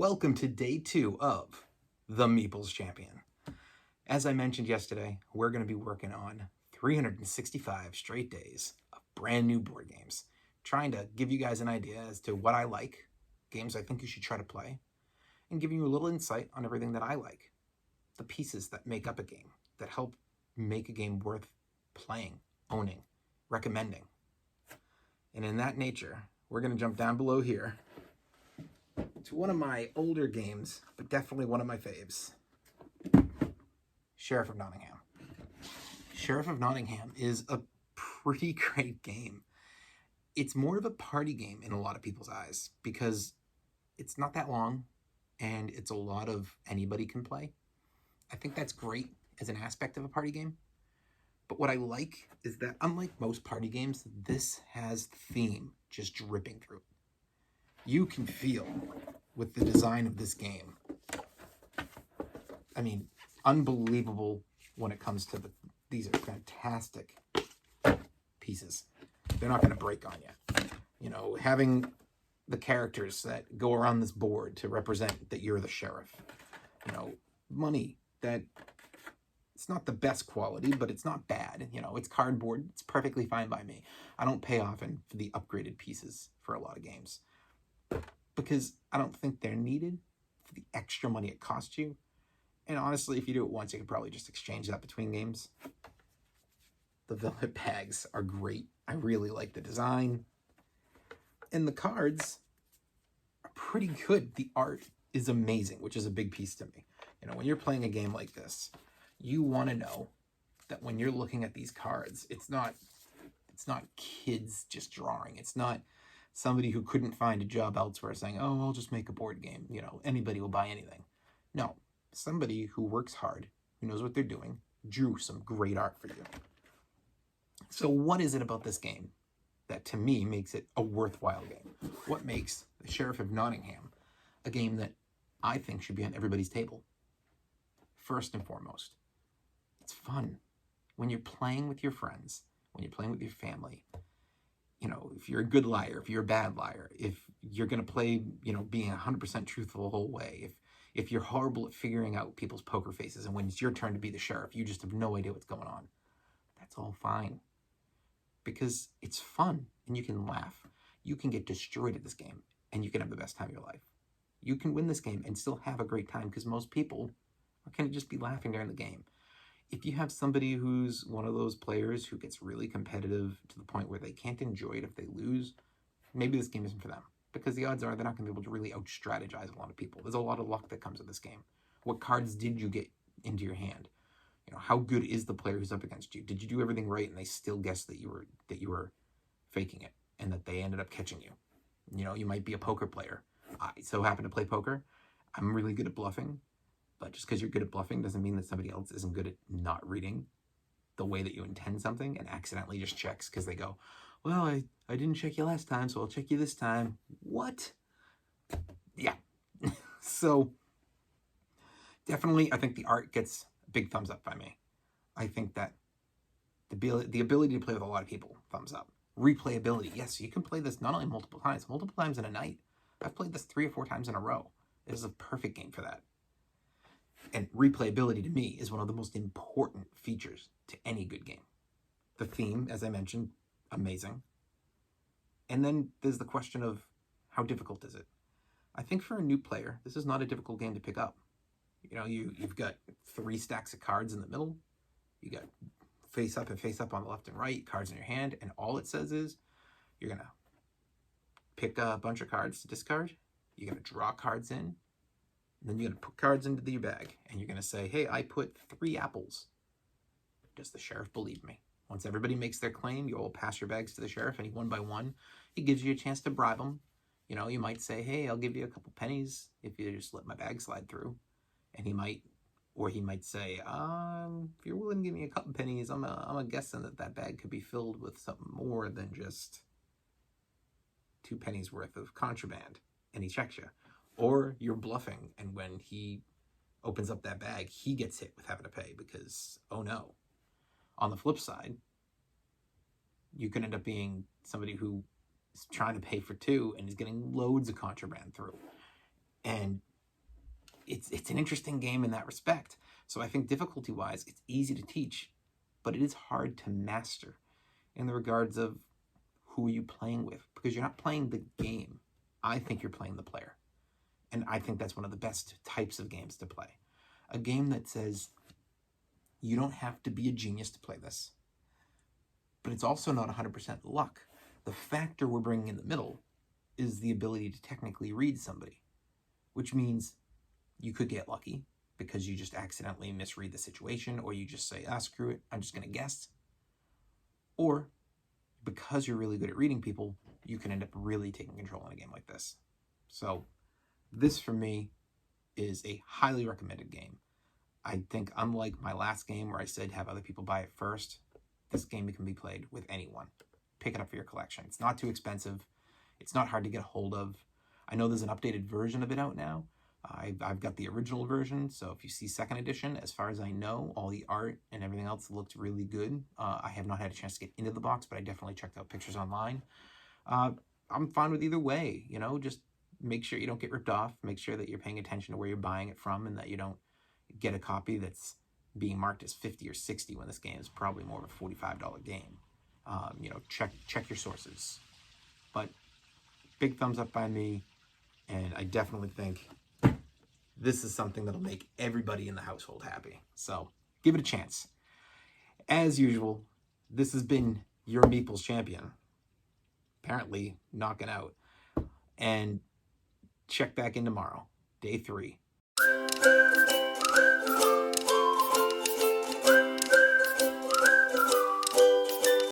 Welcome to day 2 of the Meeples Champion. As I mentioned yesterday, we're going to be working on 365 straight days of brand new board games, trying to give you guys an idea as to what I like, games I think you should try to play, and giving you a little insight on everything that I like, the pieces that make up a game, that help make a game worth playing, owning, recommending. And in that nature, we're going to jump down below here to one of my older games, but definitely one of my faves, Sheriff of Nottingham. Sheriff of Nottingham is a pretty great game. It's more of a party game in a lot of people's eyes because it's not that long and it's a lot of anybody can play. I think that's great as an aspect of a party game. But what I like is that unlike most party games, this has theme just dripping through it. You can feel with the design of this game. I mean, unbelievable when it comes to these are fantastic pieces. They're not going to break on you. You know, having the characters that go around this board to represent that you're the sheriff. You know, money that it's not the best quality, but it's not bad. You know, it's cardboard. It's perfectly fine by me. I don't pay often for the upgraded pieces for a lot of games because I don't think they're needed for the extra money it costs you. And honestly, if you do it once, you could probably just exchange that between games. The velvet bags are great. I really like the design. And the cards are pretty good. The art is amazing, which is a big piece to me. You know, when you're playing a game like this, you want to know that when you're looking at these cards, it's not kids just drawing. It's not somebody who couldn't find a job elsewhere saying, oh, I'll just make a board game. You know, anybody will buy anything. No, somebody who works hard, who knows what they're doing, drew some great art for you. So what is it about this game that to me makes it a worthwhile game? What makes the Sheriff of Nottingham a game that I think should be on everybody's table? First and foremost, it's fun. When you're playing with your friends, when you're playing with your family, you know, if you're a good liar, if you're a bad liar, if you're going to play, you know, being 100% truthful the whole way, if you're horrible at figuring out people's poker faces and when it's your turn to be the sheriff, you just have no idea what's going on. That's all fine because it's fun and you can laugh. You can get destroyed at this game and you can have the best time of your life. You can win this game and still have a great time because most people are going to just be laughing during the game. If you have somebody who's one of those players who gets really competitive to the point where they can't enjoy it if they lose, maybe this game isn't for them. Because the odds are they're not going to be able to really out-strategize a lot of people. There's a lot of luck that comes with this game. What cards did you get into your hand? You know, how good is the player who's up against you? Did you do everything right and they still guessed that you were faking it and that they ended up catching you? You know, you might be a poker player. I so happen to play poker. I'm really good at bluffing. But just because you're good at bluffing doesn't mean that somebody else isn't good at not reading the way that you intend something and accidentally just checks because they go, well, I didn't check you last time, so I'll check you this time. What? Yeah. So definitely, I think the art gets a big thumbs up by me. I think that the ability to play with a lot of people, thumbs up. Replayability, yes, you can play this not only multiple times in a night. I've played this 3 or 4 times in a row. This is a perfect game for that. And replayability to me is one of the most important features to any good game. The theme, as I mentioned, amazing. And then there's the question of how difficult is it? I think for a new player, this is not a difficult game to pick up. You know, you've got 3 stacks of cards in the middle. You got face up and face up on the left and right, cards in your hand. And all it says is you're going to pick a bunch of cards to discard. You're going to draw cards in. And then you're going to put cards into your bag, and you're going to say, hey, I put 3 apples. Does the sheriff believe me? Once everybody makes their claim, you all pass your bags to the sheriff, and one by one, he gives you a chance to bribe him. You know, you might say, hey, I'll give you a couple pennies if you just let my bag slide through. And he might say, if you're willing to give me a couple pennies, I'm guessing that bag could be filled with something more than just 2 pennies worth of contraband. And he checks you. Or you're bluffing, and when he opens up that bag, he gets hit with having to pay because, oh no. On the flip side, you could end up being somebody who is trying to pay for 2 and is getting loads of contraband through. And it's an interesting game in that respect. So I think difficulty-wise, it's easy to teach, but it is hard to master in the regards of who are you playing with, because you're not playing the game. I think you're playing the player. And I think that's one of the best types of games to play. A game that says you don't have to be a genius to play this, but it's also not 100% luck. The factor we're bringing in the middle is the ability to technically read somebody, which means you could get lucky because you just accidentally misread the situation, or you just say, screw it, I'm just going to guess. Or because you're really good at reading people, you can end up really taking control in a game like this. So this, for me, is a highly recommended game. I think, unlike my last game where I said have other people buy it first, this game can be played with anyone. Pick it up for your collection. It's not too expensive. It's not hard to get a hold of. I know there's an updated version of it out now. I've got the original version, so if you see second edition, as far as I know, all the art and everything else looked really good. I have not had a chance to get into the box, but I definitely checked out pictures online. I'm fine with either way, just make sure you don't get ripped off. Make sure that you're paying attention to where you're buying it from, and that you don't get a copy that's being marked as 50 or 60 when this game is probably more of a $45 game. Check your sources. But big thumbs up by me, and I definitely think this is something that'll make everybody in the household happy. So give it a chance. As usual, this has been your Meeples champion, apparently knocking out. And check back in tomorrow, day 3.